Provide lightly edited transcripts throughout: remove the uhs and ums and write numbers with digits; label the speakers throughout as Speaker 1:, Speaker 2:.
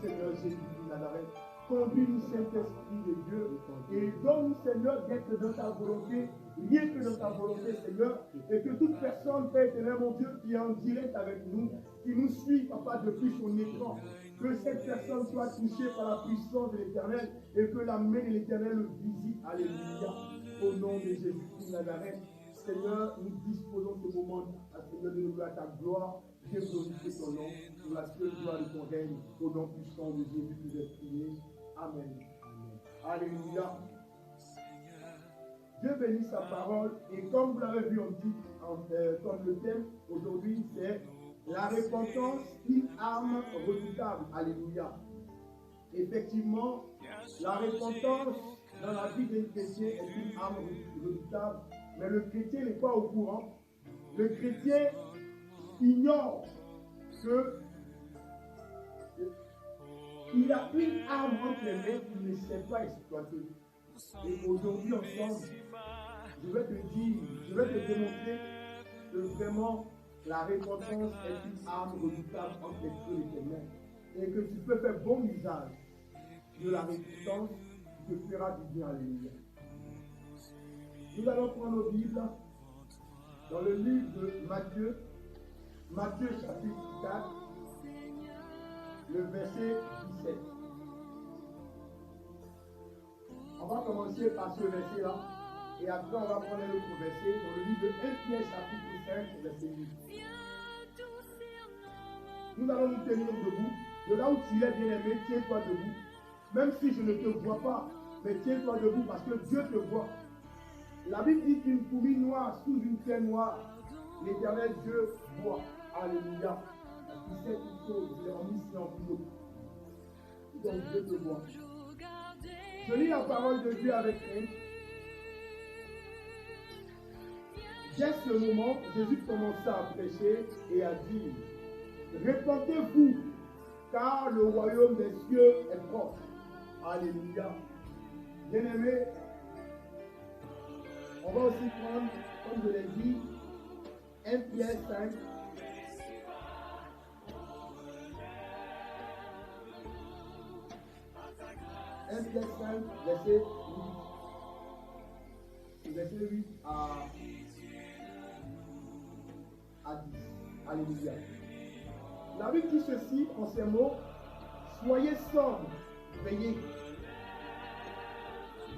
Speaker 1: Seigneur Jésus de Nazareth. Conduis-nous, Saint-Esprit de Dieu, et donne-nous, Seigneur, d'être dans ta volonté, rien que dans ta volonté, Seigneur, et que toute personne, Père éternel, mon Dieu, qui est en direct avec nous, qui nous suit, Papa, depuis son écran, que cette personne soit touchée par la puissance de l'Éternel, et que la main de l'Éternel le visite. Alléluia. Au nom de Jésus-Christ de Nazareth, Seigneur, nous disposons ce moment, Seigneur, de nous à ta gloire. Dieu glorifie ton nom, pour la seule gloire de ton règne, au nom puissant de Jésus que j'ai prié. Amen. Alléluia. Dieu bénit sa parole, et comme vous l'avez vu en titre, comme le thème aujourd'hui, c'est la repentance, une arme redoutable. Alléluia. Effectivement, la repentance dans la vie d'un chrétien est une arme redoutable, mais le chrétien n'est pas au courant. Le chrétien ignore qu'il a une arme entre les mains qu'il ne sait pas exploiter. Et aujourd'hui ensemble, je vais te démontrer que vraiment la repentance est une arme redoutable entre les creux de tes mains. Et que tu peux faire bon usage de la repentance qui te fera du bien. Alléluia. Nous allons prendre nos Bibles dans le livre de Matthieu chapitre 4, le verset 17. On va commencer par ce verset-là, et après on va prendre l'autre verset dans le livre de 1 Pierre chapitre 5, verset 8. Nous allons nous tenir debout. De là où tu es, bien-aimé, tiens-toi debout. Même si je ne te vois pas, mais tiens-toi debout parce que Dieu te voit. La Bible dit qu'une fourmi noire sous une terre noire, l'Éternel Dieu voit. Alléluia. Parce qu'il sait toutes choses, il est omniscient en tout. Donc Dieu te voit. Je lis la parole de Dieu avec elle. Dès ce moment, Jésus commença à prêcher et à dire: répentez-vous, car le royaume des cieux est proche. Alléluia. Bien-aimés, on va aussi prendre, comme je l'ai dit, 1 Pierre 5. 1 Pierre 5, verset 8. Verset 8 à 10. Alléluia. La Bible dit ceci en ces mots: soyez sobres, veillez.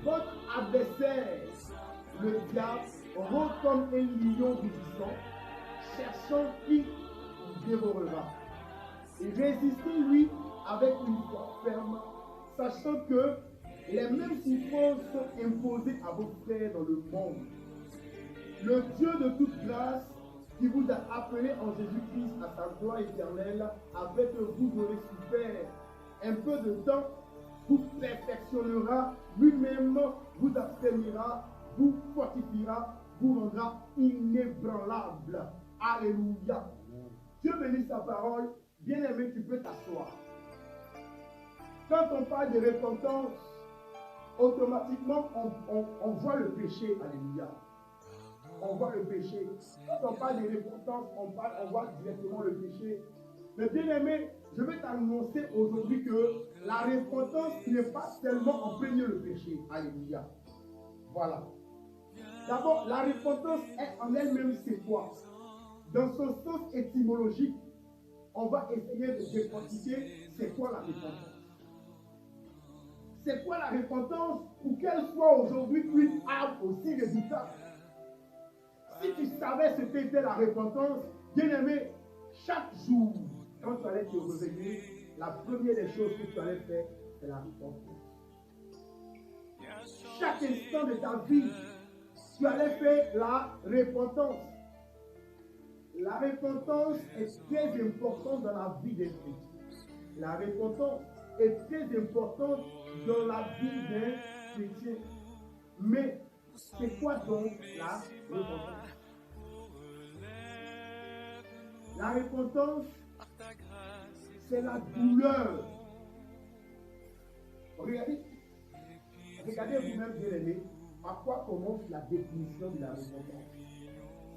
Speaker 1: Votre adversaire, le diable, rôde comme un lion rugissant, cherchant qui vous dévorera. Et résistez-lui avec une foi ferme, sachant que les mêmes souffrances sont imposées à vos frères dans le monde. Le Dieu de toute grâce, qui vous a appelé en Jésus-Christ à sa gloire éternelle, après que vous aurez souffert un peu de temps, vous perfectionnera, lui-même vous affermira, vous fortifiera, vous rendra inébranlable. Alléluia. Dieu bénisse sa parole. Bien-aimé, tu peux t'asseoir. Quand on parle de repentance, automatiquement on voit le péché. Alléluia. On voit le péché. Quand on parle de repentance, on voit directement le péché. Mais bien-aimé, je vais t'annoncer aujourd'hui que la repentance n'est pas seulement en premier le péché. Alléluia. Voilà. D'abord, la repentance est en elle-même, c'est quoi? Dans son sens étymologique, on va essayer de décortiquer c'est quoi la repentance. C'est quoi la repentance pour qu'elle soit aujourd'hui une arme aussi redoutable? Si tu savais ce qu'était la repentance, bien-aimé, chaque jour, quand tu allais te réveiller, la première des choses que tu allais faire, c'est la repentance. Chaque instant de ta vie, tu allais faire la repentance. La repentance est très importante dans la vie des chrétiens. La repentance est très importante dans la vie d'un chrétien. Mais c'est quoi donc la repentance? La repentance, c'est la douleur. Regardez vous-même, bien aimé, à quoi commence la définition de la repentance?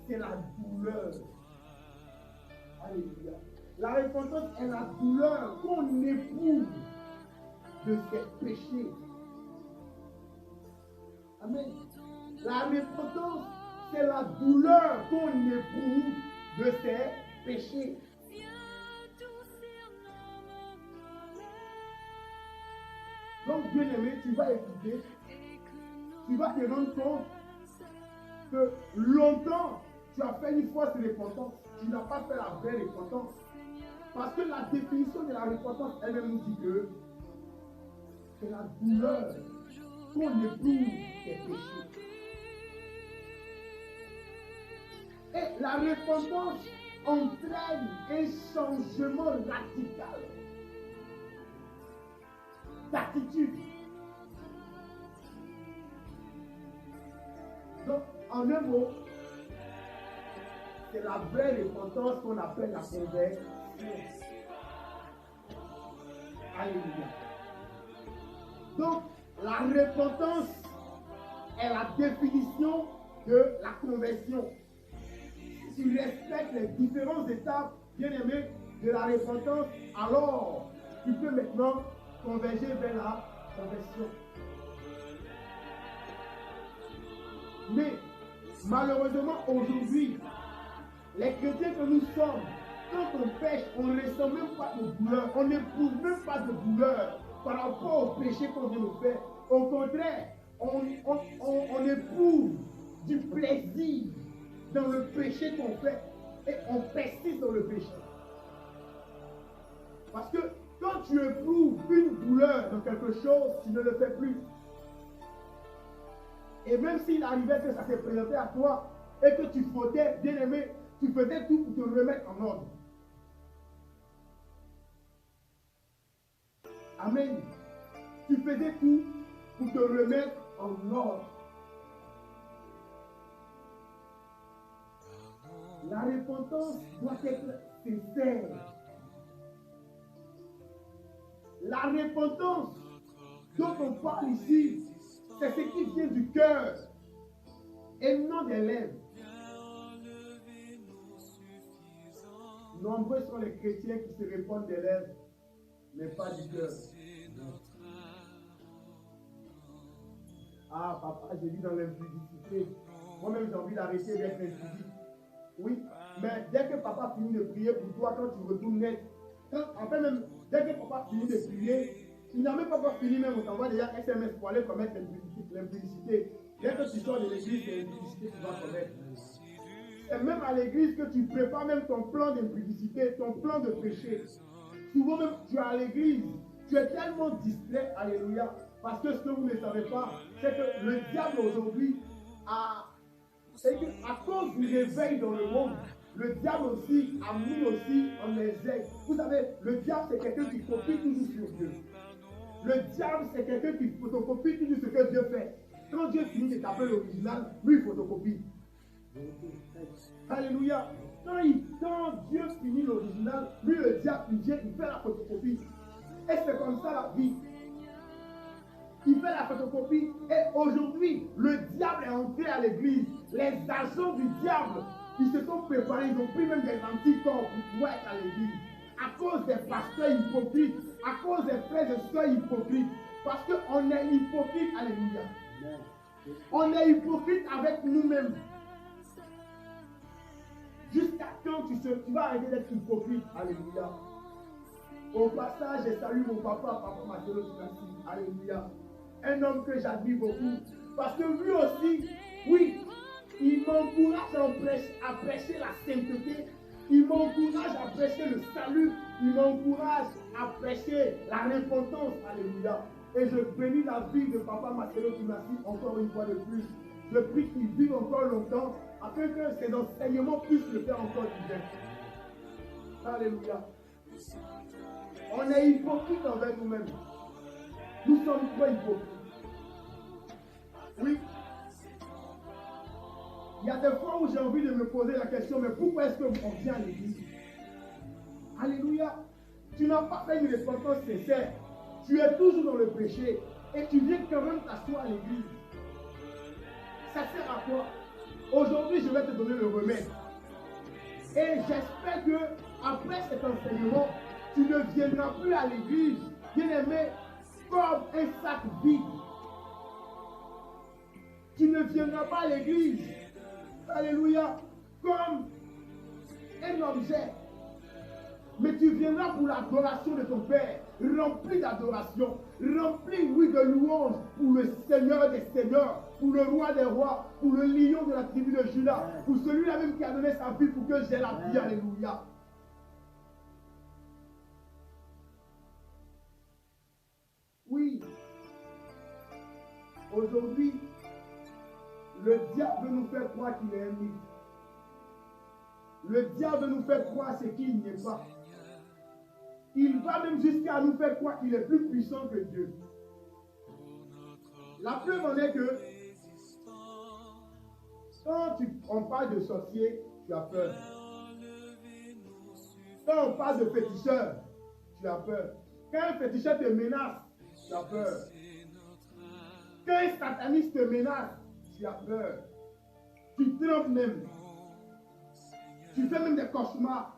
Speaker 1: C'est la douleur. Alléluia. La repentance est la douleur qu'on éprouve de ses péchés. Amen. La repentance, c'est la douleur qu'on éprouve de ses péchés. Donc, bien aimé, tu vas écouter, tu vas te rendre compte que longtemps, tu as fait une fausse repentance. Tu n'as pas fait la vraie repentance. Parce que la définition de la repentance elle-même nous dit que c'est la douleur qu'on éprouve des péchés. Et la repentance entraîne un changement radical d'attitude. Donc, en un mot, c'est la vraie repentance qu'on appelle la conversion. Alléluia. Donc, la repentance est la définition de la conversion. Si tu respectes les différentes étapes, bien aimé, de la repentance, alors tu peux maintenant converger vers la conversion. Mais, malheureusement, aujourd'hui, les chrétiens que nous sommes, quand on pêche, on ne ressent même pas de douleur, on n'éprouve même pas de douleur par rapport au péché qu'on vient de faire. Au contraire, on éprouve du plaisir dans le péché qu'on fait et on persiste dans le péché. Parce que quand tu éprouves une douleur dans quelque chose, tu ne le fais plus. Et même s'il arrivait que ça s'est présenté à toi et que tu fautais, bien aimé, tu faisais tout pour te remettre en ordre. Amen. Tu faisais tout pour te remettre en ordre. La repentance doit être sincère. La repentance dont on parle ici, c'est ce qui vient du cœur et non des lèvres. Nombreux sont les chrétiens qui se répandent des lèvres, mais pas du cœur. Ah, papa, j'ai vu dans l'impudicité. Moi-même, j'ai envie d'arrêter d'être impudique. Oui, mais dès que papa finit de prier pour toi, quand tu retournes net, enfin même, dès que papa finit de prier, il n'a même pas encore fini, même on t'envoie déjà SMS pour aller commettre l'impudicité. Dès que tu sors de l'église, c'est l'impudicité que tu vas commettre. C'est même à l'église que tu prépares même ton plan d'impudicité, ton plan de péché. Souvent même, tu es à l'église, tu es tellement distrait, alléluia, parce que ce que vous ne savez pas, c'est que le diable aujourd'hui c'est qu'à cause du réveil dans le monde, le diable aussi a mis aussi en exergue. Vous savez, le diable c'est quelqu'un qui copie toujours sur Dieu. Le diable c'est quelqu'un qui photocopie toujours ce que Dieu fait. Quand Dieu finit de taper l'original, lui il photocopie. Alléluia. Quand Dieu finit l'original, lui le diable il vient, il fait la photocopie. Et c'est comme ça la vie. Il fait la photocopie et aujourd'hui, le diable est entré à l'église. Les agents du diable, ils se sont préparés, ils ont pris même des anticorps pour pouvoir être à l'église. À cause des pasteurs hypocrites, à cause des frères et sœurs hypocrites. Parce qu'on est hypocrite, alléluia. On est hypocrite avec nous-mêmes. Jusqu'à quand tu vas arrêter d'être hypocrite, alléluia. Au passage, je salue mon papa Marcelo Tunasi, alléluia. Un homme que j'admire beaucoup. Parce que lui aussi, oui, il m'encourage à prêcher la sainteté. Il m'encourage à prêcher le salut. Il m'encourage à prêcher la repentance. Alléluia. Et je bénis la vie de papa Marcelo Tunasi encore une fois de plus. Je prie qu'il vive encore longtemps afin que ses enseignements puissent le faire encore du bien. Alléluia. On est hypocrite envers nous-mêmes. Nous sommes trop hypocrites. Oui. Il y a des fois où j'ai envie de me poser la question, mais pourquoi est-ce qu'on vient à l'église? Alléluia. Tu n'as pas fait une repentance sincère. Tu es toujours dans le péché et tu viens quand même t'asseoir à l'église. Ça sert à quoi? Aujourd'hui, je vais te donner le remède. Et j'espère que après cet enseignement, tu ne viendras plus à l'église, bien-aimé, comme un sac vide. Tu ne viendras pas à l'église, alléluia, comme un objet. Mais tu viendras pour l'adoration de ton Père, rempli d'adoration, rempli, oui, de louanges pour le Seigneur des Seigneurs, pour le Roi des Rois, pour le lion de la tribu de Juda, pour celui-là même qui a donné sa vie pour que j'aie la vie, alléluia. Oui, aujourd'hui, le diable veut nous faire croire qu'il est un mythe. Le diable veut nous faire croire ce qu'il n'est pas. Il va même jusqu'à nous faire croire qu'il est plus puissant que Dieu. La preuve en est que quand on parle de sorcier, tu as peur. Quand on parle de féticheur, tu as peur. Quand un féticheur te menace, tu as peur. Quand un sataniste te menace, tu as peur. Tu trembles même. Tu fais même des cauchemars.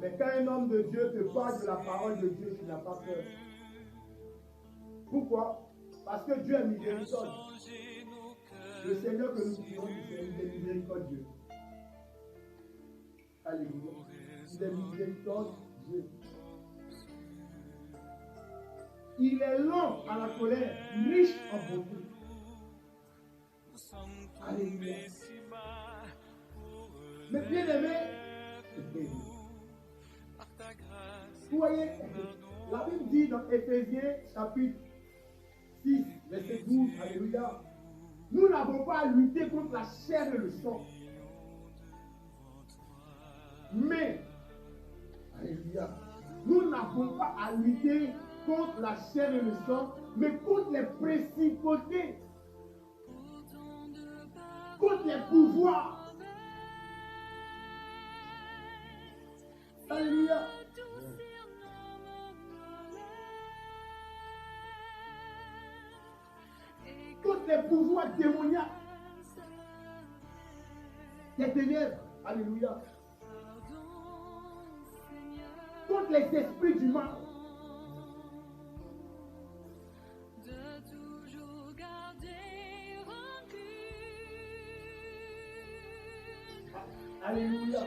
Speaker 1: Mais quand un homme de Dieu te parle de la parole de Dieu, tu n'as pas peur. Pourquoi? Parce que Dieu est miséricorde. Le Seigneur que nous prions, il est miséricordieux. Alléluia. Il est miséricordieux. Il est lent à la colère, riche en bonté. Alléluia. Mais bien aimé, vous voyez, la Bible dit dans Éphésiens chapitre 6, verset 12, alléluia, nous n'avons pas à lutter contre la chair et le sang. Mais, alléluia, nous n'avons pas à lutter contre la chair et le sang, mais contre les principautés, contre les pouvoirs. Alléluia. Contre les pouvoirs démoniaques des ténèbres. Alléluia. Contre les esprits du mal. Alléluia.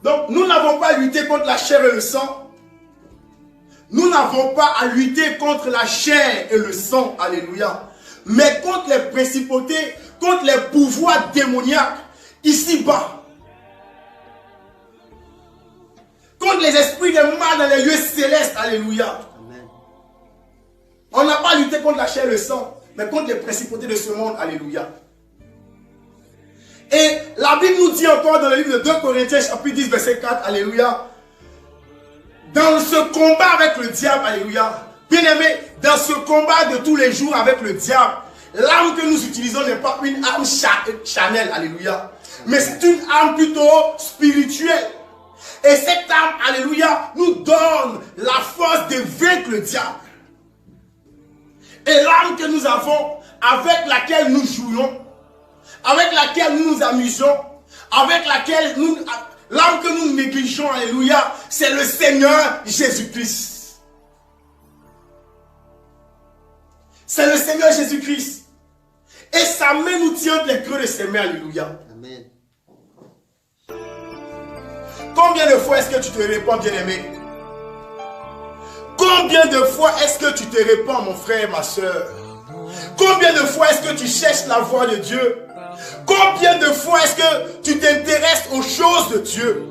Speaker 1: Donc, nous n'avons pas à lutter contre la chair et le sang. Nous n'avons pas à lutter contre la chair et le sang. Alléluia. Mais contre les principautés, contre les pouvoirs démoniaques, ici-bas. Contre les esprits de mal dans les lieux célestes. Alléluia. On n'a pas lutté contre la chair et le sang, mais contre les principautés de ce monde. Alléluia. Et la Bible nous dit encore dans le livre de 2 Corinthiens, chapitre 10, verset 4, alléluia. Dans ce combat avec le diable, alléluia. Bien aimé, dans ce combat de tous les jours avec le diable, l'arme que nous utilisons n'est pas une arme charnelle, alléluia. Mais c'est une arme plutôt spirituelle. Et cette arme, alléluia, nous donne la force de vaincre le diable. Et l'arme que nous avons, avec laquelle nous jouons, avec laquelle nous nous amusons, avec laquelle l'arme que nous négligeons, alléluia, c'est le Seigneur Jésus-Christ. C'est le Seigneur Jésus-Christ. Et sa main nous tient les creux de ses mains, alléluia. Amen. Combien de fois est-ce que tu te répands, bien-aimé? Combien de fois est-ce que tu te répands, mon frère, ma soeur? Combien de fois est-ce que tu cherches la voix de Dieu? Combien de fois est-ce que tu t'intéresses aux choses de Dieu?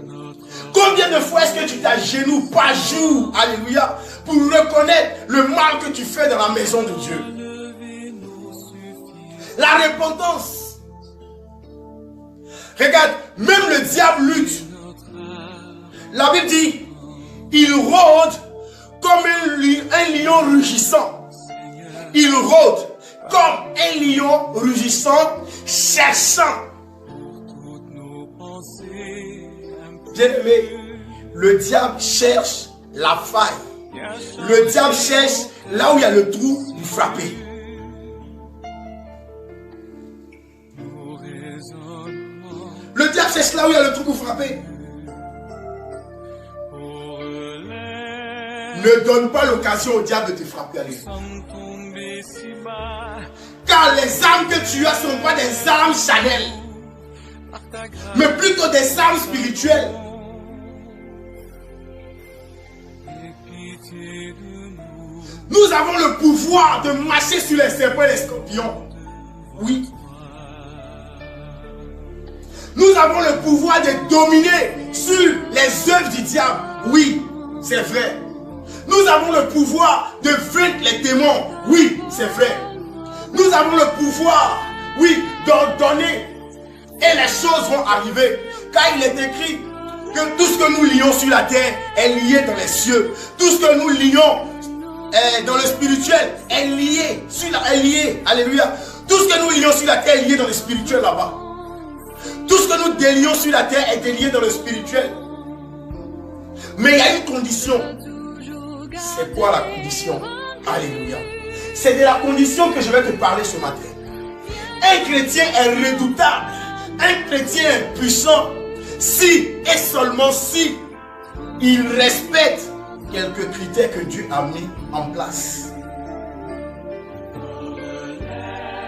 Speaker 1: Combien de fois est-ce que tu t'agenouilles par jour, alléluia, pour reconnaître le mal que tu fais dans la maison de Dieu? La repentance. Regarde, même le diable lutte. La Bible dit, il rôde comme un lion rugissant. Il rôde comme un lion rugissant, cherchant. Bien-aimé, le diable cherche la faille. Le diable cherche là où il y a le trou, il
Speaker 2: frapper. Le diable cherche là où il y a le trou pour frapper. Ne donne pas l'occasion au diable de te frapper. Car les armes que tu as ne sont pas des armes charnelles, mais plutôt des armes spirituelles. Nous avons le pouvoir de marcher sur les serpents et les scorpions. Oui. Nous avons le pouvoir de dominer sur les œuvres du diable. Oui, c'est vrai. Nous avons le pouvoir de vaincre les démons. Oui, c'est vrai. Nous avons le pouvoir, oui, d'ordonner. Et les choses vont arriver. Car il est écrit que tout ce que nous lions sur la terre est lié dans les cieux. Tout ce que nous lions dans le spirituel est lié. Est lié. Alléluia. Tout ce que nous lions sur la terre est lié dans le spirituel là-bas. Tout ce que nous délions sur la terre est délié dans le spirituel. Mais il y a une condition. C'est quoi la condition? Alléluia. C'est de la condition que je vais te parler ce matin. Un chrétien est redoutable. Un chrétien est puissant si et seulement si il respecte quelques critères que Dieu a mis en place.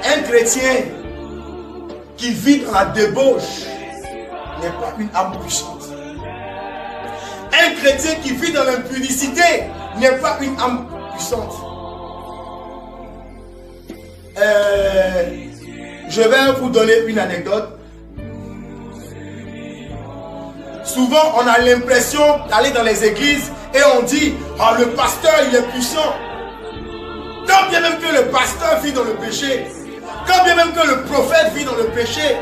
Speaker 2: Un chrétien qui vit dans la débauche n'est pas une âme puissante. Un chrétien qui vit dans l'impudicité n'est pas une âme puissante. Je vais vous donner une anecdote. Souvent, on a l'impression d'aller dans les églises et on dit « Ah, le pasteur, il est puissant. » Quand bien même que le pasteur vit dans le péché, quand bien même que le prophète vit dans le péché,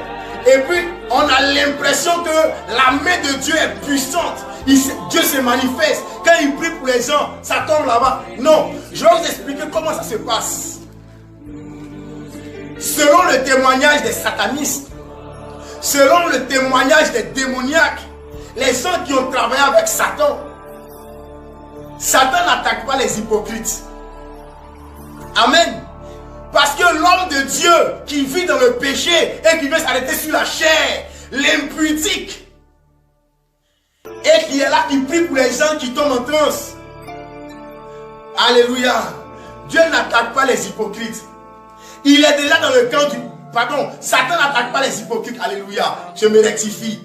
Speaker 2: et puis on a l'impression que la main de Dieu est puissante. Dieu se manifeste. Quand il prie pour les gens, ça tombe là-bas. Non, je vais vous expliquer comment ça se passe. Selon le témoignage des satanistes, selon le témoignage des démoniaques, les gens qui ont travaillé avec Satan, Satan n'attaque pas les hypocrites. Amen. Parce que l'homme de Dieu qui vit dans le péché et qui veut s'arrêter sur la chair, l'impudique, et qui est là, qui prie pour les gens qui tombent en transe. Alléluia. Dieu n'attaque pas les hypocrites. Il est déjà dans le camp du... Pardon, Satan n'attaque pas les hypocrites. Alléluia. Je me rectifie.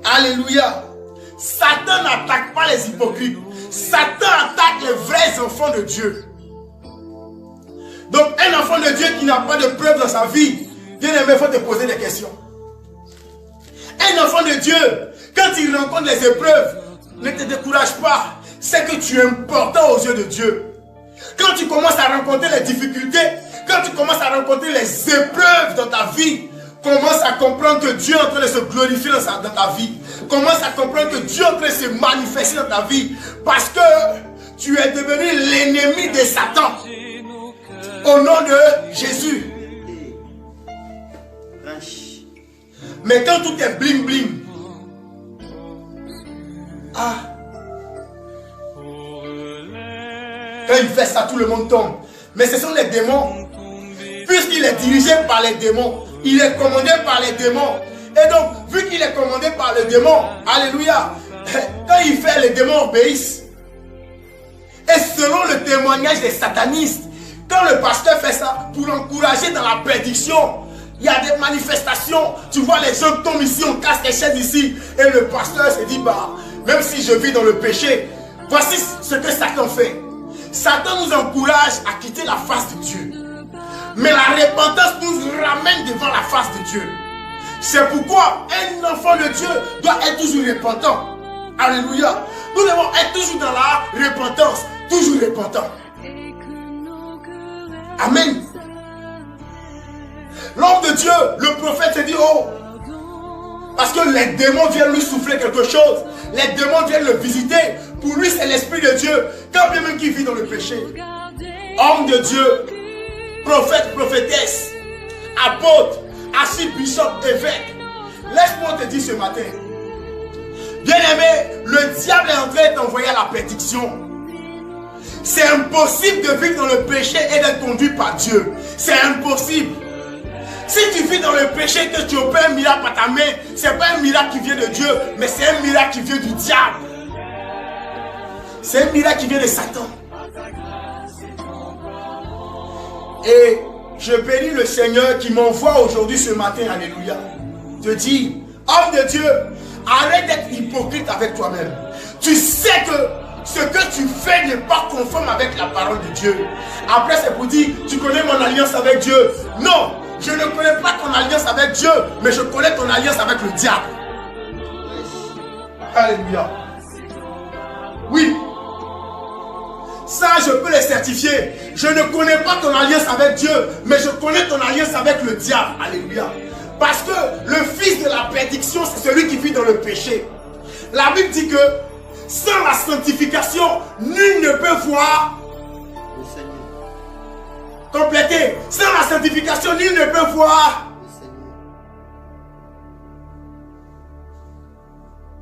Speaker 2: Alléluia. Satan n'attaque pas les hypocrites. Satan attaque les vrais enfants de Dieu. Donc un enfant de Dieu qui n'a pas de preuve dans sa vie, bien aimé, il faut te poser des questions. Un enfant de Dieu, quand il rencontre les épreuves, ne te décourage pas. C'est que tu es important aux yeux de Dieu. Quand tu commences à rencontrer les difficultés, quand tu commences à rencontrer les épreuves dans ta vie, commence à comprendre que Dieu est en train de se glorifier dans ta vie. Commence à comprendre que Dieu est en train de se manifester dans ta vie. Parce que tu es devenu l'ennemi de Satan. Au nom de Jésus. Mais quand tout est bling bling, quand il fait ça, tout le monde tombe. Mais ce sont les démons. Puisqu'il est dirigé par les démons, il est commandé par les démons. Et donc, vu qu'il est commandé par les démons, alléluia, quand il fait, les démons obéissent. Et selon le témoignage des satanistes, quand le pasteur fait ça pour l'encourager dans la prédiction, il y a des manifestations. Tu vois, les gens tombent ici, on casse les chaises ici. Et le pasteur se dit, bah, même si je vis dans le péché, voici ce que Satan fait. Satan nous encourage à quitter la face de Dieu. Mais la repentance nous ramène devant la face de Dieu. C'est pourquoi un enfant de Dieu doit être toujours repentant. Alléluia. Nous devons être toujours dans la repentance. Toujours repentant. Amen. L'homme de Dieu, le prophète se dit, oh, parce que les démons viennent lui souffler quelque chose. Les démons viennent le visiter. Pour lui, c'est l'Esprit de Dieu. Quand bien même qu'il vit dans le péché. Homme de Dieu, prophète, prophétesse, apôtre, archibishop, évêque. Laisse-moi te dire ce matin. Bien-aimé, le diable est en train d'envoyer la prédiction. C'est impossible de vivre dans le péché et d'être conduit par Dieu. C'est impossible. Si tu vis dans le péché et que tu opères un miracle par ta main, ce n'est pas un miracle qui vient de Dieu, mais c'est un miracle qui vient du diable. C'est un miracle qui vient de Satan. Et je bénis le Seigneur qui m'envoie aujourd'hui ce matin, alléluia, te dit, homme de Dieu, arrête d'être hypocrite avec toi-même. Tu sais que ce que tu fais n'est pas conforme avec la parole de Dieu. Après c'est pour dire, tu connais mon alliance avec Dieu. Non, je ne connais pas ton alliance avec Dieu, mais je connais ton alliance avec le diable. Alléluia. Oui. Ça, je peux le certifier. Je ne connais pas ton alliance avec Dieu, mais je connais ton alliance avec le diable. Alléluia. Parce que le fils de la perdition, c'est celui qui vit dans le péché. La Bible dit que sans la sanctification, nul ne peut voir
Speaker 3: Le Seigneur.
Speaker 2: compléter. Sans la sanctification, nul ne peut voir.
Speaker 3: Le Seigneur.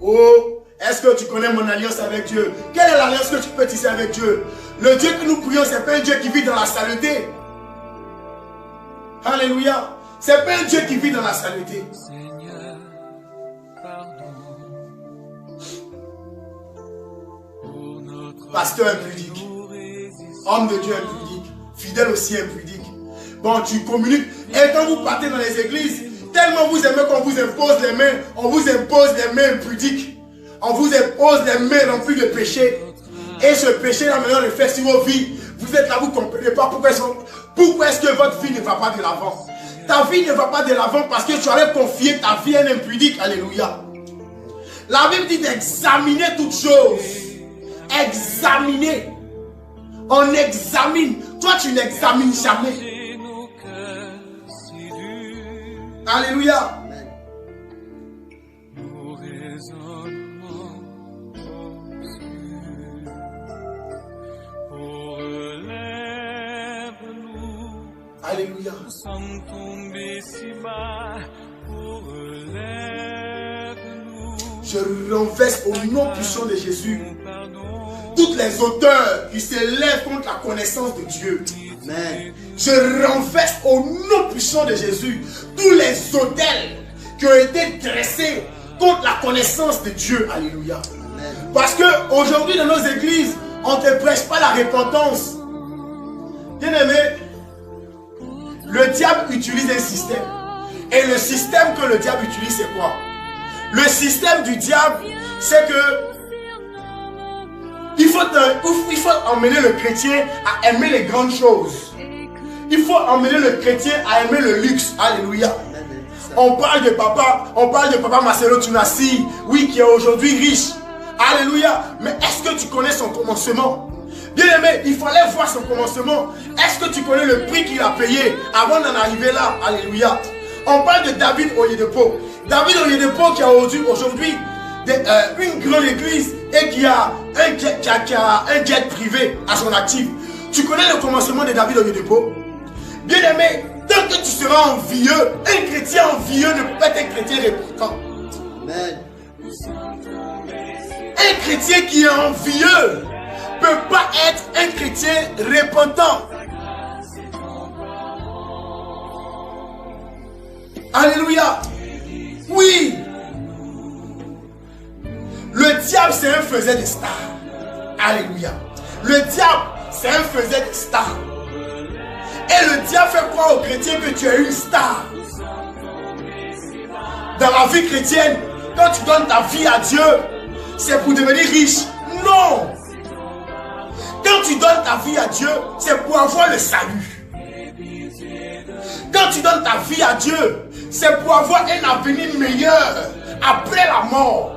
Speaker 2: Oh, est-ce que tu connais mon alliance avec Dieu? Quelle est l'alliance que tu peux tisser avec Dieu? Le Dieu que nous prions, ce n'est pas un Dieu qui vit dans la saleté. Alléluia. Ce n'est pas un Dieu qui vit dans la saleté.
Speaker 4: Seigneur, pardon pour notre
Speaker 2: Pasteur impudique, homme de Dieu impudique, fidèle aussi impudique. Bon, tu communiques. Et quand vous partez dans les églises, tellement vous aimez qu'on vous impose les mains, on vous impose les mains impudiques. On vous impose les mains remplies de péché. Et ce péché-là, maintenant, le fait sur vos vies. Vous êtes là, vous ne comprenez pas pourquoi est-ce que votre vie ne va pas de l'avant. Ta vie ne va pas de l'avant parce que tu avais confié ta vie à un impudique. Alléluia. La Bible dit d'examiner toutes choses. Examiner. On examine. Toi, tu n'examines jamais.
Speaker 4: nos cœurs si durs,
Speaker 2: Alléluia.
Speaker 4: nos raisonnements obscurs. Oh, relève-nous,
Speaker 2: Alléluia.
Speaker 4: nous sommes tombés si bas. Oh, relève-nous,
Speaker 2: Je renverse au nom puissant de Jésus
Speaker 4: pardon.
Speaker 2: toutes les auteurs qui s'élèvent contre la connaissance de Dieu.
Speaker 3: Amen.
Speaker 2: Je renverse au nom puissant de Jésus tous les autels qui ont été dressés contre la connaissance de Dieu. Alléluia.
Speaker 3: Amen.
Speaker 2: Parce que aujourd'hui dans nos églises, on ne te prêche pas la repentance. Bien-aimé, le diable utilise un système. Et le système que le diable utilise, c'est quoi? Le système du diable, c'est que il faut emmener le chrétien à aimer les grandes choses. Il faut emmener le chrétien à aimer le luxe. Alléluia. On parle de papa Marcelo Tunasi, oui, qui est aujourd'hui riche. Alléluia. Mais est-ce que tu connais son commencement? Bien aimé, il fallait voir son commencement. Est-ce que tu connais le prix qu'il a payé avant d'en arriver là? Alléluia. On parle de David Oyedepo. David Oyedepo qui a aujourd'hui une grande église et qui a un jet privé à son actif. Tu connais le commencement de David Oyedepo? Bien aimé, tant que tu seras envieux, un chrétien envieux ne peut pas être un chrétien repentant.
Speaker 3: Amen.
Speaker 2: Un chrétien qui est envieux ne peut pas être un chrétien repentant. Alléluia. Oui. Le diable, c'est un faiseur de stars. Alléluia. Le diable, c'est un faiseur de stars. Et le diable fait croire aux chrétiens que tu es une star. Dans la vie chrétienne, quand tu donnes ta vie à Dieu, c'est pour devenir riche. Non. Quand tu donnes ta vie à Dieu, c'est pour avoir le salut. Quand tu donnes ta vie à Dieu, c'est pour avoir un avenir meilleur après la mort.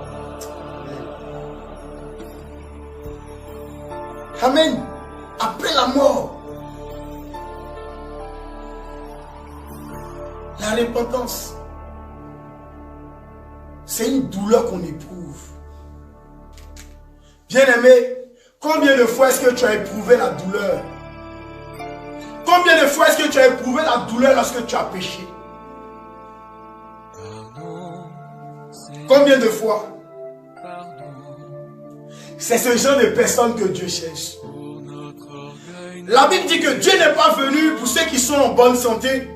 Speaker 2: Amen. Après la mort. La repentance, c'est une douleur qu'on éprouve. Bien-aimé, combien de fois est-ce que tu as éprouvé la douleur? Combien de fois est-ce que tu as éprouvé la douleur lorsque tu as péché? Combien de fois? C'est ce genre de personnes que Dieu cherche. La Bible dit que Dieu n'est pas venu pour ceux qui sont en bonne santé,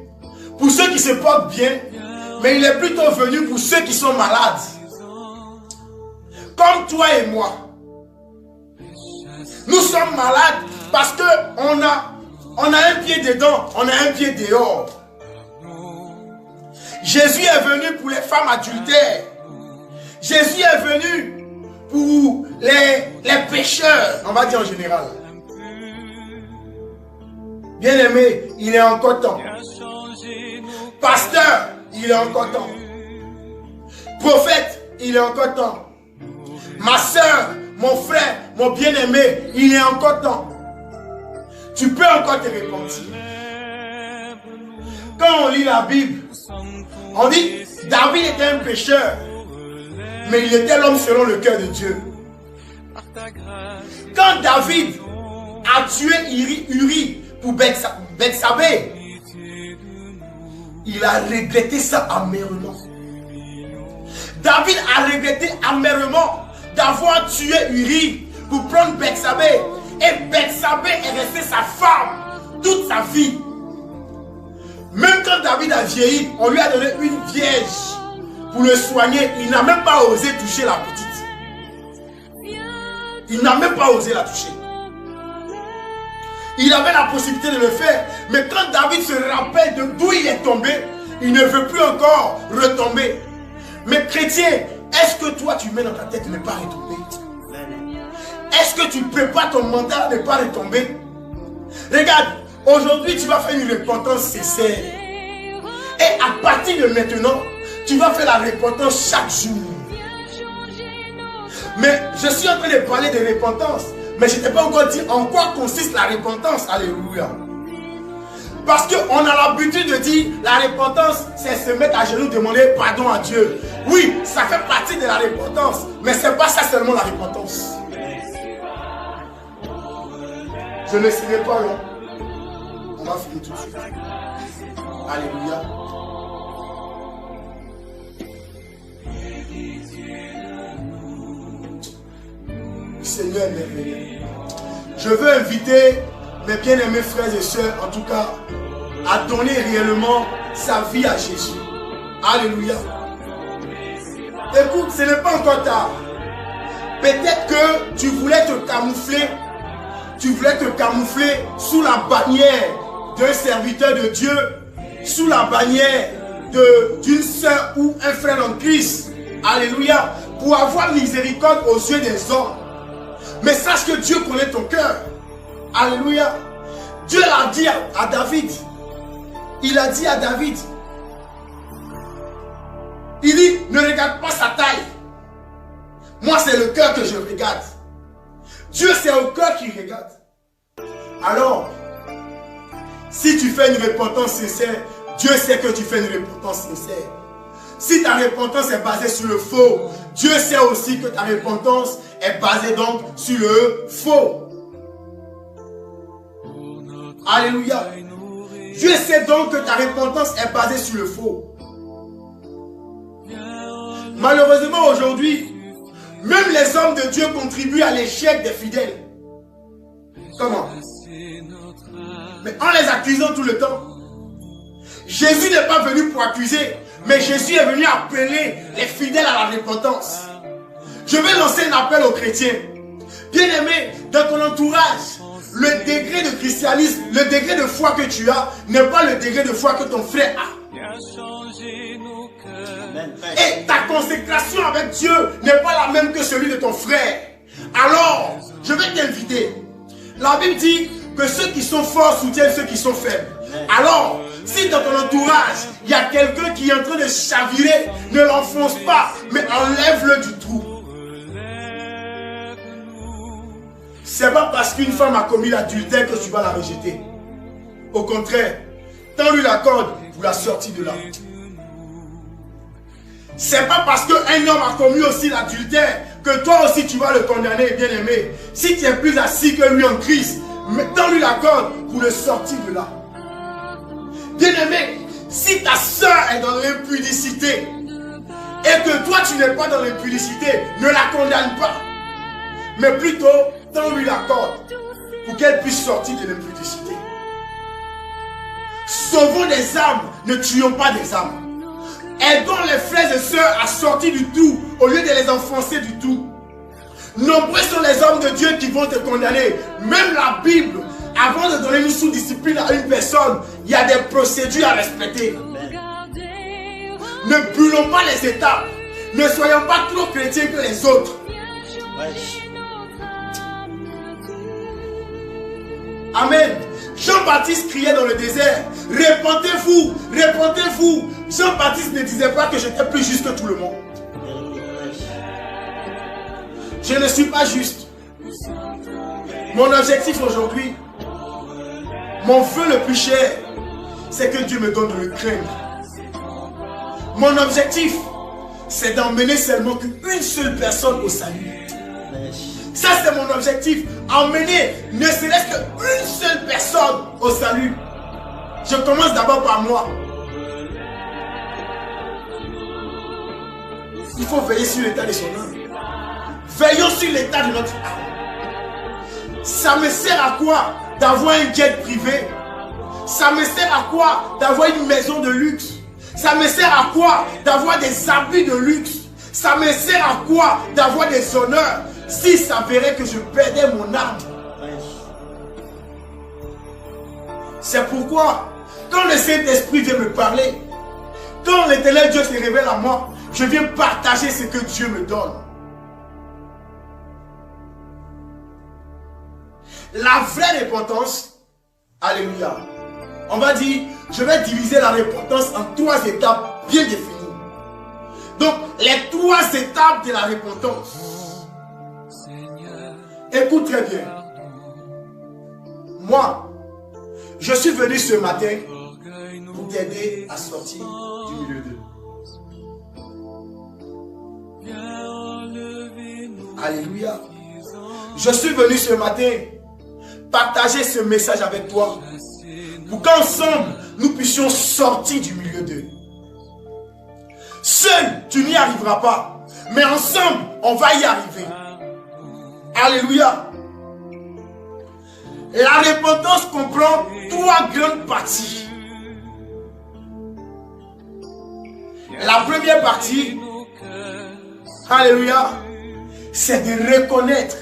Speaker 2: pour ceux qui se portent bien, mais il est plutôt venu pour ceux qui sont malades. Comme toi et moi. Nous sommes malades parce qu'on a un pied dedans, on a un pied dehors. Jésus est venu pour les femmes adultères. Jésus est venu pour les pécheurs, on va dire en général. Bien-aimé, il est encore temps. Pasteur, il est encore temps. Prophète, il est encore temps. Ma soeur, mon frère, mon bien-aimé, il est encore temps. Tu peux encore te repentir. Quand on lit la Bible, on dit David était un pécheur, mais il était l'homme selon le cœur de Dieu. Quand David a tué Uri pour Bethsabée, il a regretté ça amèrement. David a regretté amèrement d'avoir tué Uri pour prendre Bethsabée. Et Bethsabée est restée sa femme toute sa vie. Même quand David a vieilli, on lui a donné une vierge pour le soigner. Il n'a même pas osé toucher la petite. Il n'a même pas osé la toucher. Il avait la possibilité de le faire. Mais quand David se rappelle de d'où il est tombé, il ne veut plus encore retomber. Mais chrétien, est-ce que toi tu mets dans ta tête de ne pas retomber? Est-ce que tu prépares ton mental à ne pas retomber? Regarde, aujourd'hui tu vas faire une repentance sincère. Et à partir de maintenant, tu vas faire la repentance chaque jour. Mais je suis en train de parler de repentance. Mais je ne t'ai pas encore dit en quoi consiste la repentance. Alléluia. Parce qu'on a l'habitude de dire la repentance, c'est se mettre à genoux, demander pardon à Dieu. Oui, ça fait partie de la repentance. Mais ce n'est pas ça seulement la repentance. Je ne serai pas long. On va finir tout de suite. Alléluia. Le Seigneur est merveilleux. Je veux inviter mes bien-aimés frères et sœurs, en tout cas, à donner réellement sa vie à Jésus. Alléluia. Écoute, ce n'est pas encore tard. Peut-être que tu voulais te camoufler. Tu voulais te camoufler sous la bannière d'un serviteur de Dieu, sous la bannière d'une sœur ou un frère en Christ. Alléluia. Pour avoir miséricorde aux yeux des hommes. Mais sache que Dieu connaît ton cœur. Alléluia. Dieu l'a dit à David. Il a dit à David. Il dit, ne regarde pas sa taille. Moi, c'est le cœur que je regarde. Dieu, c'est au cœur qu'il regarde. Alors, si tu fais une repentance sincère, Dieu sait que tu fais une repentance sincère. Si ta repentance est basée sur le faux, Dieu sait aussi que ta repentance est basée donc sur le faux. Alléluia. Dieu sait donc que ta repentance est basée sur le faux. Malheureusement aujourd'hui, même les hommes de Dieu contribuent à l'échec des fidèles. Comment? Mais en les accusant tout le temps. Jésus n'est pas venu pour accuser, mais Jésus est venu appeler les fidèles à la repentance. Je vais lancer un appel aux chrétiens. Bien-aimé, dans ton entourage, le degré de christianisme, le degré de foi que tu as, n'est pas le degré de foi que ton frère a. Et ta consécration avec Dieu n'est pas la même que celui de ton frère. Alors, je vais t'inviter. La Bible dit que ceux qui sont forts soutiennent ceux qui sont faibles. Alors, si dans ton entourage, il y a quelqu'un qui est en train de chavirer, ne l'enfonce pas, mais enlève-le du trou. C'est pas parce qu'une femme a commis l'adultère que tu vas la rejeter. Au contraire, tends-lui la corde pour la sortir de là. C'est pas parce qu'un homme a commis aussi l'adultère que toi aussi tu vas le condamner, bien-aimé. Si tu es plus assis que lui en Christ, tends-lui la corde pour le sortir de là. Bien-aimé, si ta soeur est dans l'impudicité et que toi tu n'es pas dans l'impudicité, ne la condamne pas. Mais plutôt, tends-lui la corde pour qu'elles puissent sortir de l'impudicité. Sauvons des âmes, ne tuons pas des âmes. Aidons les frères et sœurs à sortir du tout au lieu de les enfoncer du tout. Nombreux sont les hommes de Dieu qui vont te condamner. Même la Bible, avant de donner une sous-discipline à une personne, il y a des procédures à respecter. Ne brûlons pas les étapes. Ne soyons pas trop chrétiens que les autres. Amen. Jean-Baptiste criait dans le désert, répentez-vous, répentez-vous. Jean-Baptiste ne disait pas que j'étais plus juste que tout le monde. Je ne suis pas juste. Mon objectif aujourd'hui, mon vœu le plus cher, c'est que Dieu me donne de le craindre. Mon objectif, c'est d'emmener seulement qu'une seule personne au salut. Ça, c'est mon objectif. Emmener ne serait-ce qu'une seule personne au salut. Je commence d'abord par moi. Il faut veiller sur l'état de son âme. Veillons sur l'état de notre âme. Ça me sert à quoi d'avoir un jet privé? Ça me sert à quoi d'avoir une maison de luxe? Ça me sert à quoi d'avoir des habits de luxe? Ça me sert à quoi d'avoir des honneurs si ça verrait que je perdais mon âme? C'est pourquoi, quand le Saint-Esprit vient me parler, quand l'Éternel Dieu se révèle à moi, je viens partager ce que Dieu me donne. La vraie repentance, alléluia. On va dire, je vais diviser la repentance en 3 étapes bien définies. Donc, les 3 étapes de la repentance. Écoute très bien. Moi, je suis venu ce matin pour t'aider à sortir du milieu d'eux. Alléluia. Je suis venu ce matin partager ce message avec toi pour qu'ensemble nous puissions sortir du milieu d'eux. Seul, tu n'y arriveras pas, mais ensemble, on va y arriver. Alléluia. La repentance comprend 3 grandes parties. La première partie, alléluia, c'est de reconnaître.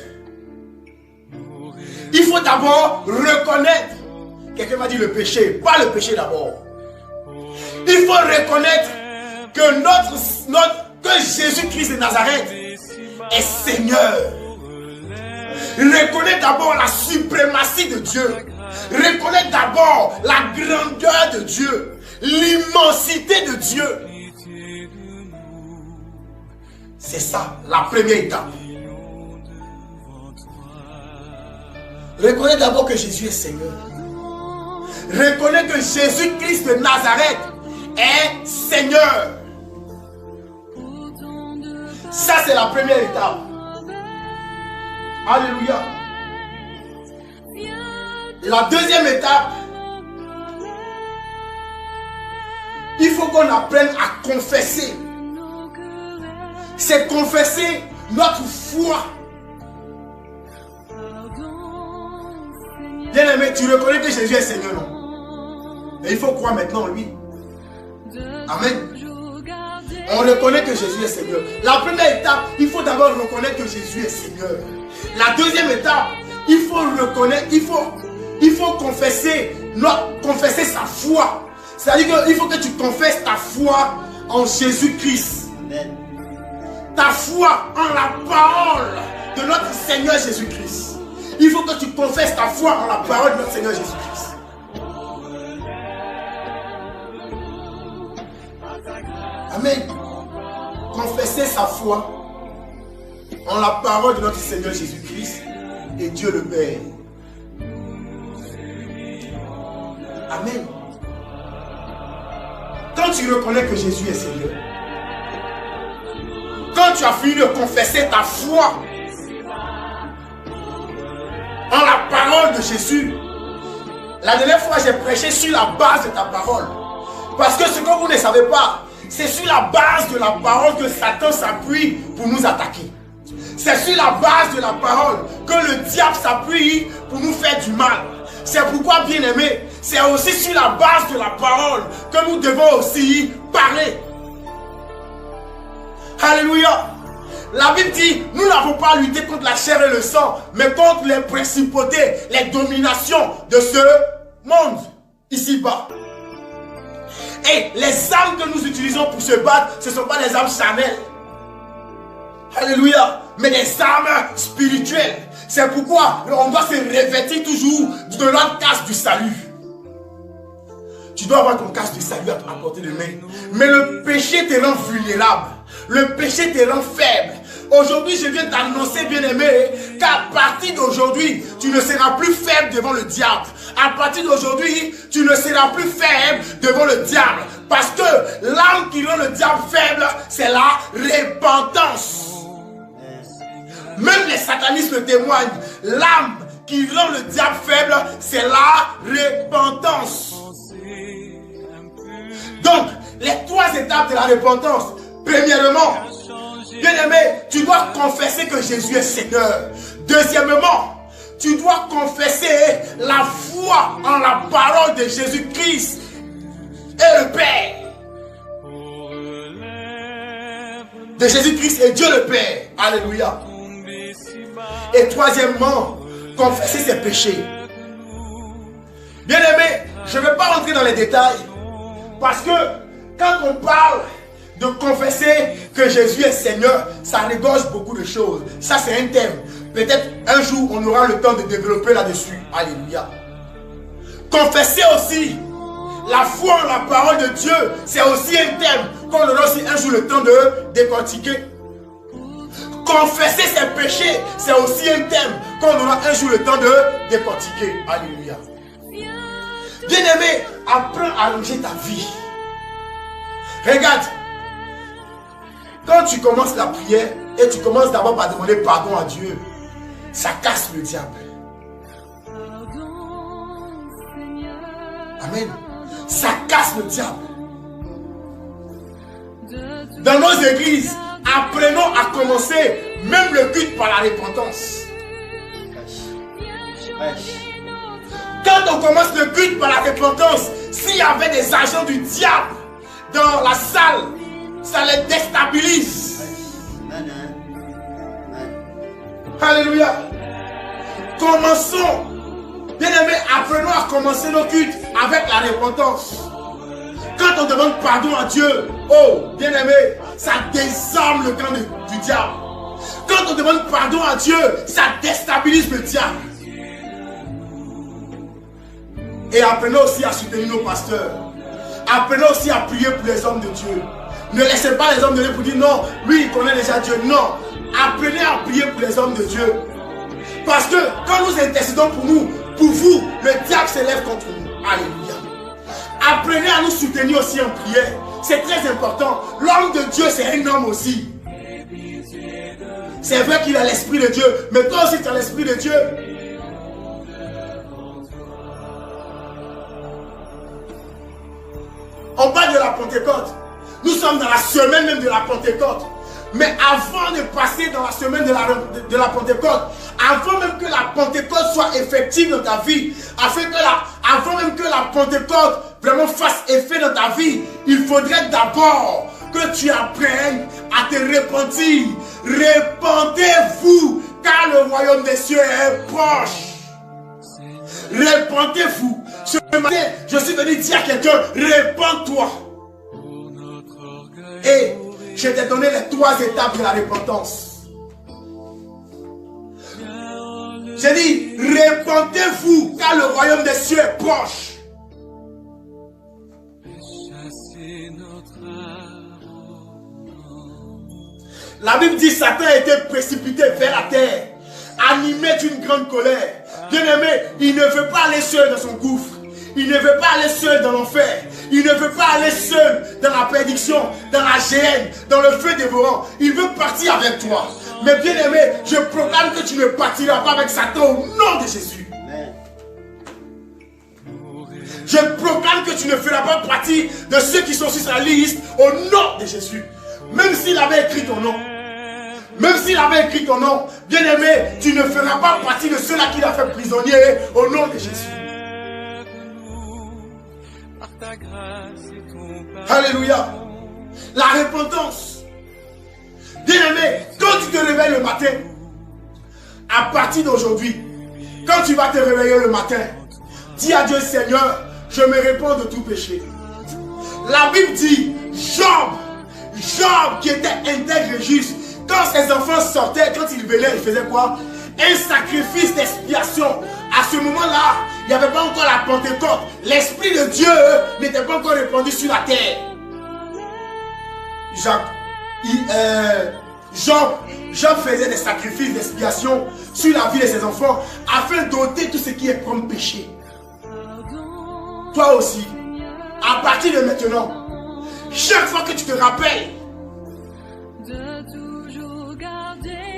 Speaker 2: Il faut d'abord reconnaître. Quelqu'un m'a dit le péché, pas le péché d'abord. Il faut reconnaître que Jésus-Christ de Nazareth est Seigneur. Reconnaître d'abord la suprématie de Dieu. Reconnaître d'abord la grandeur de Dieu, l'immensité de Dieu. C'est ça, la première étape. Reconnaître d'abord que Jésus est Seigneur. Reconnaître que Jésus-Christ de Nazareth est Seigneur. Ça, c'est la première étape. Alléluia. La deuxième étape, il faut qu'on apprenne à confesser. C'est confesser notre foi. Bien-aimé, tu reconnais que Jésus est Seigneur, non? Et il faut croire maintenant en lui. Amen. On reconnaît que Jésus est Seigneur. La première étape, il faut d'abord reconnaître que Jésus est Seigneur. La deuxième étape, il faut reconnaître, il faut confesser sa foi. C'est-à-dire qu'il faut que tu confesses ta foi en Jésus-Christ. Ta foi en la parole de notre Seigneur Jésus-Christ. Il faut que tu confesses ta foi en la parole de notre Seigneur Jésus-Christ. Amen. Confesser sa foi en la parole de notre Seigneur Jésus-Christ et Dieu le Père. Amen. Quand tu reconnais que Jésus est Seigneur, quand tu as fini de confesser ta foi en la parole de Jésus, la dernière fois j'ai prêché sur la base de ta parole. Parce que ce que vous ne savez pas, c'est sur la base de la parole que Satan s'appuie pour nous attaquer. C'est sur la base de la parole que le diable s'appuie pour nous faire du mal. C'est pourquoi, bien aimé, c'est aussi sur la base de la parole que nous devons aussi parler. Alléluia. La Bible dit, nous n'avons pas à lutter contre la chair et le sang, mais contre les principautés, les dominations de ce monde, ici-bas. Et les armes que nous utilisons pour se battre, ce ne sont pas des armes charnelles. Alléluia. Mais des armes spirituelles. C'est pourquoi on doit se revêtir toujours de notre casque du salut. Tu dois avoir ton casque du salut à portée de main. Mais le péché te rend vulnérable. Le péché te rend faible. Aujourd'hui, je viens t'annoncer, bien-aimé, qu'à partir d'aujourd'hui, tu ne seras plus faible devant le diable. À partir d'aujourd'hui, tu ne seras plus faible devant le diable. Parce que l'âme qui rend le diable faible, c'est la repentance. Même les satanistes le témoignent. L'âme qui rend le diable faible, c'est la repentance. Donc, les 3 étapes de la repentance. Premièrement, bien-aimé, tu dois confesser que Jésus est Seigneur. Deuxièmement, tu dois confesser la foi en la parole de Jésus-Christ et le Père. De Jésus-Christ et Dieu le Père. Alléluia. Et troisièmement, confesser ses péchés. Bien-aimé, je ne vais pas rentrer dans les détails. Parce que quand on parle de confesser que Jésus est Seigneur, ça regorge beaucoup de choses. Ça, c'est un thème. Peut-être un jour, on aura le temps de développer là-dessus. Alléluia. Confesser aussi la foi en la parole de Dieu, c'est aussi un thème qu'on aura aussi un jour le temps de décortiquer. Confesser ses péchés, c'est aussi un thème qu'on aura un jour le temps de décortiquer. Alléluia. Bien-aimé, apprends à allonger ta vie. Regarde, quand tu commences la prière et tu commences d'abord par demander pardon à Dieu, ça casse le diable. Amen. Ça casse le diable. Dans nos églises, apprenons à commencer même le culte par la repentance. Quand on commence le culte par la repentance, s'il y avait des agents du diable dans la salle, ça les déstabilise. Alléluia. Commençons. Bien-aimés, apprenons à commencer nos cultes avec la repentance. Quand on demande pardon à Dieu, oh, bien-aimé, ça désarme le camp du diable. Quand on demande pardon à Dieu, ça déstabilise le diable. Et apprenons aussi à soutenir nos pasteurs. Apprenons aussi à prier pour les hommes de Dieu. Ne laissez pas les hommes de Dieu pour dire non, lui il connaît déjà Dieu. Non, apprenez à prier pour les hommes de Dieu. Parce que quand nous intercédons pour nous, pour vous, le diable s'élève contre nous. Alléluia. Apprenez à nous soutenir aussi en prière. C'est très important. L'homme de Dieu, c'est un homme aussi. C'est vrai qu'il a l'esprit de Dieu, mais toi aussi tu as l'esprit de Dieu. On parle de la Pentecôte. Nous sommes dans la semaine même de la Pentecôte. Mais avant de passer dans la semaine de la Pentecôte, avant même que la Pentecôte soit effective dans ta vie, avant même que la Pentecôte vraiment fasse effet dans ta vie, il faudrait d'abord que tu apprennes à te repentir. Repentez-vous, car le royaume des cieux est proche. Repentez-vous. Ce matin, je suis venu dire à quelqu'un, repens-toi. Et je t'ai donné les 3 étapes de la repentance. J'ai dit, repentez-vous, car le royaume des cieux est proche. La Bible dit, Satan a été précipité vers la terre, animé d'une grande colère. Bien-aimé, il ne veut pas aller seul dans son gouffre. Il ne veut pas aller seul dans l'enfer. Il ne veut pas aller seul dans la perdition, dans la géhenne, dans le feu dévorant. Il veut partir avec toi. Mais bien-aimé, je proclame que tu ne partiras pas avec Satan au nom de Jésus. Je proclame que tu ne feras pas partie de ceux qui sont sur sa liste au nom de Jésus. Même s'il avait écrit ton nom. Même s'il avait écrit ton nom, bien-aimé, tu ne feras pas partie de ceux-là qu'il a fait prisonnier au nom de Jésus. Alléluia. La repentance. Bien-aimé, quand tu te réveilles le matin, à partir d'aujourd'hui, quand tu vas te réveiller le matin, dis à Dieu, Seigneur, je me répands de tout péché. La Bible dit, Job qui était intègre et juste, quand ses enfants sortaient, quand ils venaient, il faisait quoi? Un sacrifice d'expiation. À ce moment-là, il n'y avait pas encore la Pentecôte. L'Esprit de Dieu n'était pas encore répandu sur la terre. Job faisait des sacrifices d'expiation sur la vie de ses enfants afin d'ôter tout ce qui est comme péché. Toi aussi, à partir de maintenant, chaque fois que tu te rappelles,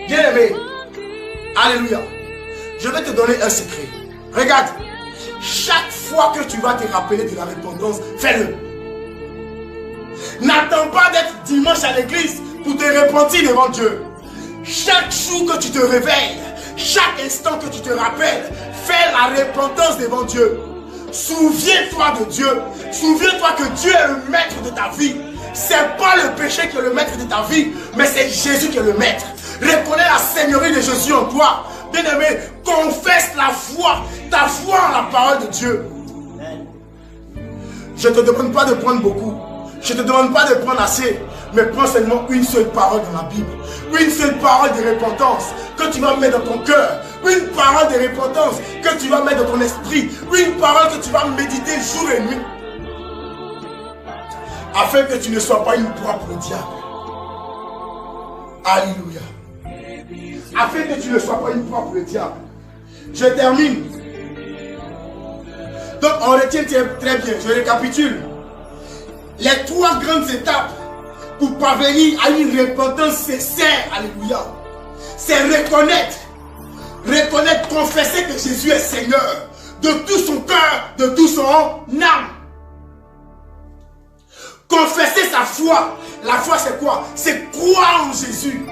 Speaker 2: bien-aimé, alléluia, je vais te donner un secret. Regarde, chaque fois que tu vas te rappeler de la repentance, fais-le. N'attends pas d'être dimanche à l'église pour te repentir devant Dieu. Chaque jour que tu te réveilles, chaque instant que tu te rappelles, fais la repentance devant Dieu. Souviens-toi de Dieu. Souviens-toi que Dieu est le maître de ta vie. C'est pas le péché qui est le maître de ta vie, mais c'est Jésus qui est le maître. Reconnais la seigneurie de Jésus en toi. Bien-aimé, confesse la foi, ta foi en la parole de Dieu. Je ne te demande pas de prendre beaucoup. Je ne te demande pas de prendre assez. Mais prends seulement une seule parole dans la Bible. Une seule parole de repentance que tu vas mettre dans ton cœur. Une parole de repentance que tu vas mettre dans ton esprit. Une parole que tu vas méditer jour et nuit. Afin que tu ne sois pas une proie pour le diable. Alléluia. Afin que tu ne sois pas une proie pour le diable. Je termine. Donc on retient très bien. Je récapitule. Les 3 grandes étapes pour parvenir à une repentance sincère. Alléluia. C'est reconnaître, confesser que Jésus est Seigneur de tout son cœur, de tout son âme. Confesser sa foi. La foi c'est quoi? C'est croire en Jésus.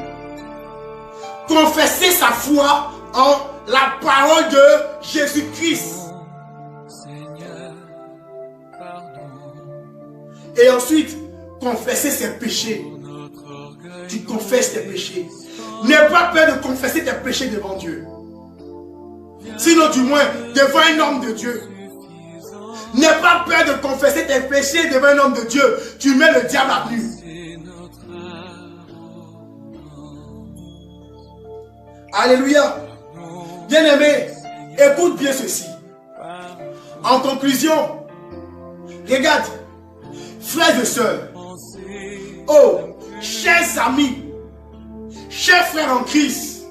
Speaker 2: Confesser sa foi en la parole de Jésus-Christ. Et ensuite, confesser ses péchés. Tu confesses tes péchés. N'aie pas peur de confesser tes péchés devant Dieu. Sinon, du moins, devant un homme de Dieu. N'aie pas peur de confesser tes péchés devant un homme de Dieu. Tu mets le diable à nu. Alléluia. Bien-aimé, écoute bien ceci. En conclusion, regarde, frères et sœurs, oh, chers amis, chers frères en Christ,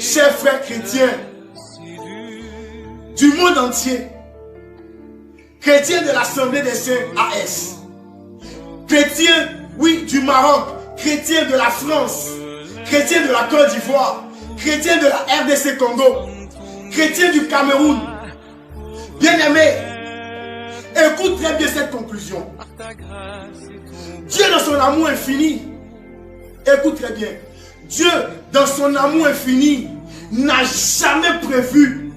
Speaker 2: chers frères chrétiens du monde entier, chrétiens de l'Assemblée des Saints AS, chrétiens, oui, du Maroc, chrétiens de la France, chrétiens de la Côte d'Ivoire, chrétiens de la RDC Congo, chrétiens du Cameroun, bien-aimés, écoute très bien cette conclusion. Dieu dans son amour infini, écoute très bien, Dieu dans son amour infini n'a jamais prévu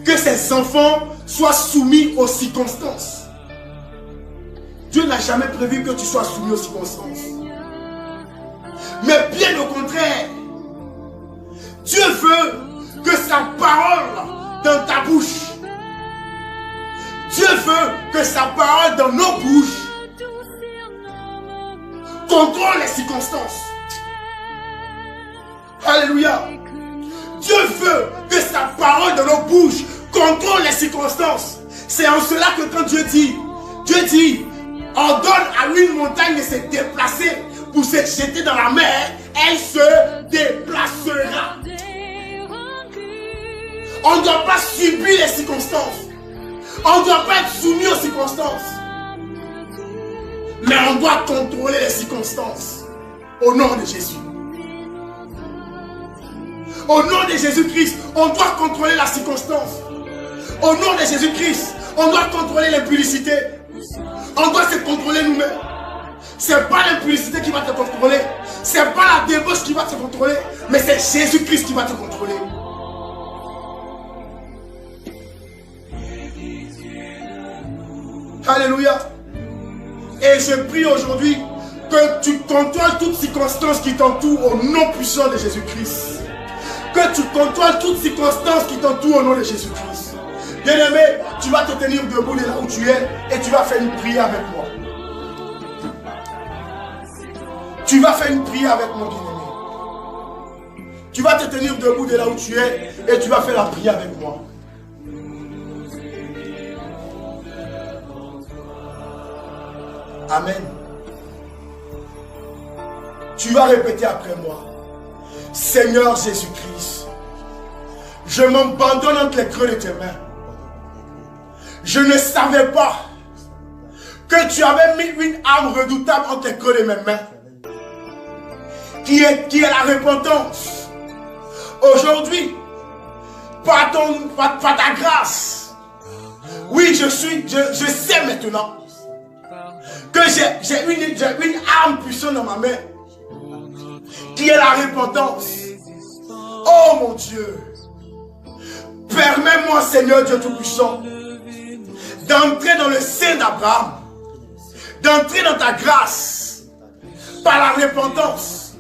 Speaker 2: que ses enfants soient soumis aux circonstances. Dieu n'a jamais prévu que tu sois soumis aux circonstances. Mais bien au contraire, Dieu veut que sa parole dans ta bouche, Dieu veut que sa parole dans nos bouches contrôle les circonstances. Alléluia. Dieu veut que sa parole dans nos bouches contrôle les circonstances. C'est en cela que quand Dieu dit, ordonne à une montagne de se déplacer pour se jeter dans la mer, elle se déplacera. On ne doit pas subir les circonstances. On ne doit pas être soumis aux circonstances. Mais on doit contrôler les circonstances. Au nom de Jésus. Au nom de Jésus-Christ, on doit contrôler la circonstance. Au nom de Jésus-Christ, on doit contrôler l'impudicité. On doit se contrôler nous-mêmes. Ce n'est pas l'impudicité qui va te contrôler. Ce n'est pas la débauche qui va te contrôler, mais c'est Jésus-Christ qui va te contrôler. Alléluia. Et je prie aujourd'hui que tu contrôles toutes circonstances qui t'entourent au nom puissant de Jésus-Christ. Que tu contrôles toutes circonstances qui t'entourent au nom de Jésus-Christ. Bien-aimé, tu vas te tenir debout de là où tu es et tu vas faire une prière avec moi. Tu vas faire une prière avec moi, bien-aimé. Tu vas te tenir debout de là où tu es et tu vas faire la prière avec moi. Amen. Tu vas répéter après moi. Seigneur Jésus-Christ, je m'abandonne entre les creux de tes mains. Je ne savais pas que tu avais mis une arme redoutable entre les creux de mes mains, qui est la repentance. Aujourd'hui, par ta grâce, oui, je sais maintenant que j'ai une arme puissante dans ma main, qui est la repentance. Oh mon Dieu, permets-moi, Seigneur Dieu Tout-Puissant, d'entrer dans le sein d'Abraham, d'entrer dans ta grâce, par la repentance.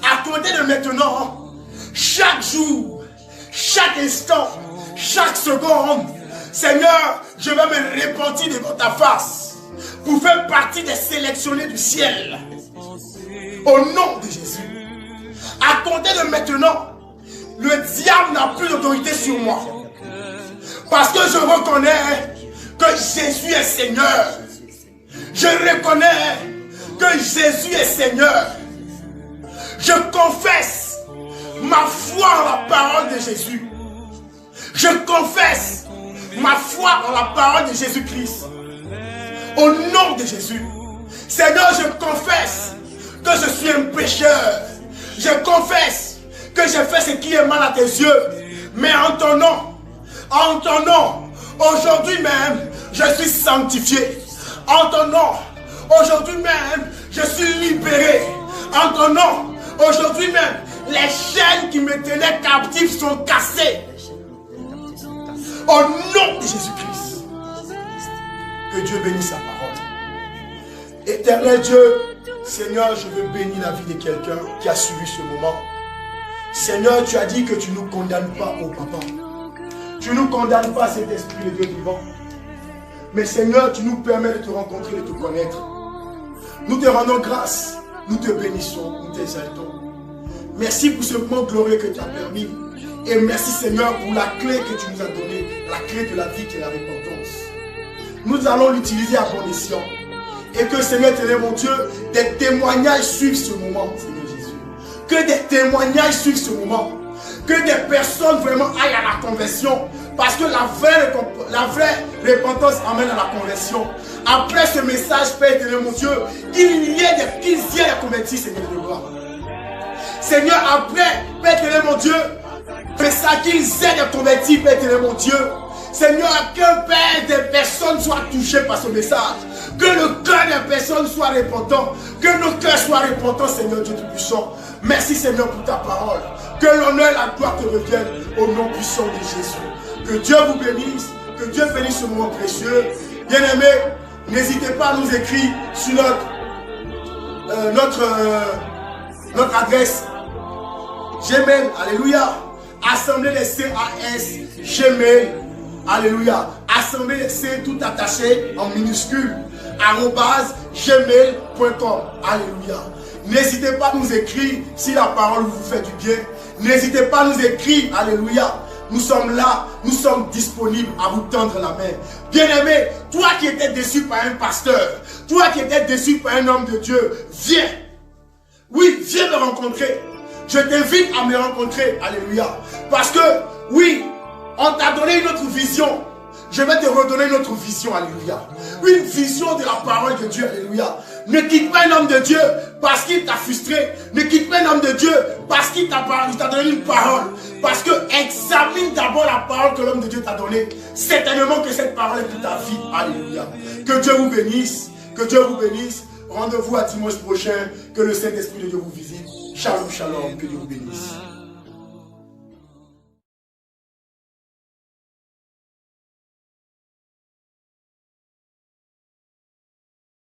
Speaker 2: À côté de maintenant, chaque jour, chaque instant, chaque seconde, Seigneur, je vais me repentir devant ta face, pour faire partie des sélectionnés du ciel. Au nom de Jésus. À compter de maintenant, le diable n'a plus d'autorité sur moi. Parce que je reconnais que Jésus est Seigneur. Je reconnais que Jésus est Seigneur. Je confesse ma foi en la parole de Jésus. Je confesse ma foi en la parole de Jésus-Christ. Au nom de Jésus. Seigneur, je confesse que je suis un pécheur. Je confesse que j'ai fait ce qui est mal à tes yeux. Mais en ton nom, aujourd'hui même, je suis sanctifié. En ton nom, aujourd'hui même, je suis libéré. En ton nom, aujourd'hui même, les chaînes qui me tenaient captif sont cassées. Au nom de Jésus-Christ. Que Dieu bénisse sa parole. Éternel Dieu, Seigneur, je veux bénir la vie de quelqu'un qui a suivi ce moment. Seigneur, tu as dit que tu ne nous condamnes pas, oh Papa. Tu ne nous condamnes pas, cet esprit de Dieu vivant. Mais Seigneur, tu nous permets de te rencontrer, de te connaître. Nous te rendons grâce, nous te bénissons, nous t'exaltons. Merci pour ce moment glorieux que tu as permis. Et merci Seigneur pour la clé que tu nous as donnée, la clé de la vie qui est la repentance. Nous allons l'utiliser à bon escient. Et que Seigneur, mon Dieu, des témoignages suivent ce moment, Seigneur Jésus. Que des témoignages suivent ce moment. Que des personnes vraiment aillent à la conversion. Parce que la vraie repentance amène à la conversion. Après ce message, Père éternel, mon Dieu, qu'ils y ait des convertis, Seigneur de gloire. Seigneur, après, Père éternel, mon Dieu, fais ça qu'ils aient des convertis, Père éternel, mon Dieu. Seigneur, que Père, des personnes soient touchées par ce message. Que le cœur des personnes soit repentant. Que nos cœurs soient repentants, Seigneur Dieu Tout-Puissant. Merci Seigneur pour ta parole. Que l'honneur et la gloire te reviennent au nom puissant de Jésus. Que Dieu vous bénisse. Que Dieu bénisse ce moment précieux. Bien-aimés, n'hésitez pas à nous écrire sur notre adresse Gmail. Alléluia. Assemblée des CAS Gmail. Alléluia. Assemblée des C tout attaché en minuscule. @gmail.com. Alléluia. N'hésitez pas à nous écrire si la parole vous fait du bien. N'hésitez pas à nous écrire. Alléluia. Nous sommes là, nous sommes disponibles à vous tendre la main. Bien-aimé, toi qui étais déçu par un pasteur, toi qui étais déçu par un homme de Dieu, viens. Oui, viens me rencontrer. Je t'invite à me rencontrer. Alléluia. Parce que, oui, on t'a donné une autre vision. Je vais te redonner une autre vision. Alléluia. Une vision de la parole de Dieu. Alléluia. Ne quitte pas un homme de Dieu parce qu'il t'a frustré. Ne quitte pas un homme de Dieu parce qu'il t'a donné une parole. Parce que examine d'abord la parole que l'homme de Dieu t'a donnée. Certainement que cette parole est pour ta vie. Alléluia. Que Dieu vous bénisse. Que Dieu vous bénisse. Rendez-vous à dimanche prochain. Que le Saint-Esprit de Dieu vous visite. Shalom, shalom. Que Dieu vous bénisse.